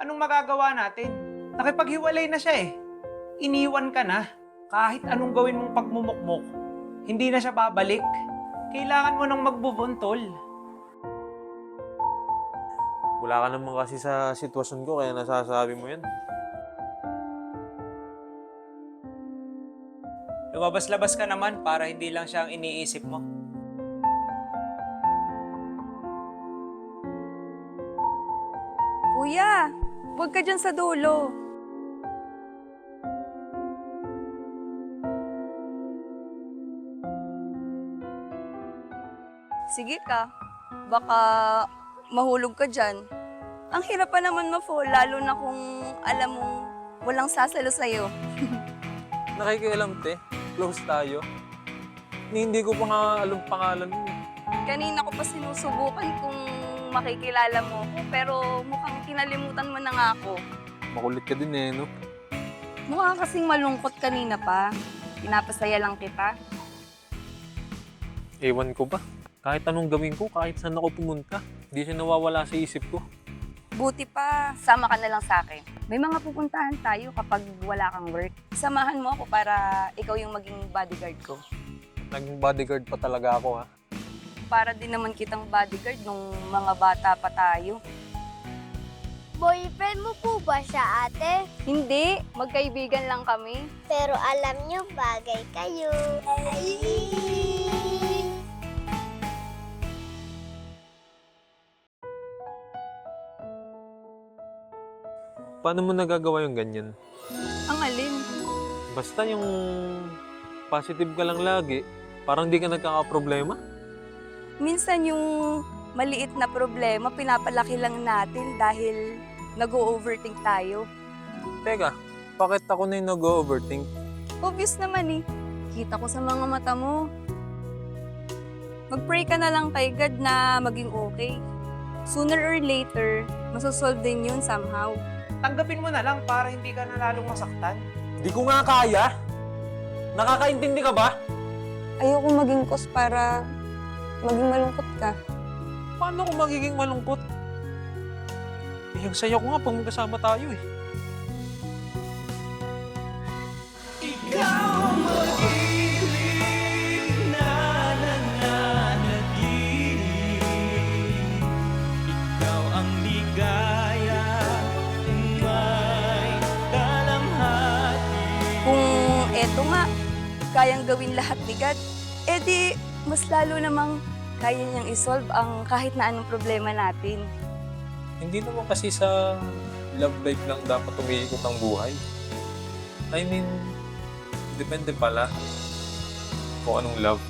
anong magagawa natin? Nakipaghiwalay na siya eh. Iniwan ka na. Kahit anong gawin mong pagmumukmok, hindi na siya babalik. Kailangan mo nang magbubuntol. Wala ka naman kasi sa sitwasyon ko kaya nasasabi mo yan. Lumabas-labas ka naman para hindi lang siya ang iniisip mo. Kuya, huwag ka dyan sa dulo. Sige ka, baka mahulog ka dyan. Ang hirap pa naman ma-fall, lalo na kung alam mong walang sasalo sa'yo. Nakikialam, te. Close tayo. Hindi ko pa nga alam pangalan mo. Kanina ko pa sinusubukan kung makikilala mo ako, pero mukhang kinalimutan mo na nga ako. Makulit ka din eh, no? Mukha kasing malungkot kanina pa. Pinapasaya lang kita. Ewan ko ba? Kahit anong gawin ko, kahit saan ako pumunta, hindi siya nawawala sa isip ko. Buti pa, sama ka na lang sa akin. May mga pupuntahan tayo kapag wala kang work. Samahan mo ako para ikaw yung maging bodyguard ko. Naging bodyguard pa talaga ako, ha? Para din naman kitang bodyguard nung mga bata pa tayo. Boyfriend mo po ba siya, ate? Hindi, magkaibigan lang kami. Pero alam niyo, bagay kayo. Paano mo nagagawa yung ganyan? Ang alin? Basta yung positive ka lang lagi, parang di ka nagkakaproblema. Minsan yung maliit na problema, pinapalaki lang natin dahil nag-o-overthink tayo. Teka, bakit ako na yung nag-overthink? Obvious naman eh. Kita ko sa mga mata mo. Mag-pray ka na lang kay God na maging okay. Sooner or later, masosolve din yun somehow. Tanggapin mo na lang para hindi ka na lalong masaktan. Di ko nga kaya. Nakakaintindi ka ba? Ayoko maging cause para maging malungkot ka. Paano ako magiging malungkot? Yung saya ko nga pag magkasama tayo eh. Kung eto nga, kayang gawin lahat ni God, edi mas lalo namang kaya niyang isolve ang kahit na anong problema natin. Hindi naman kasi sa love life lang dapat umiikot ang buhay. I mean, depende pala kung anong love.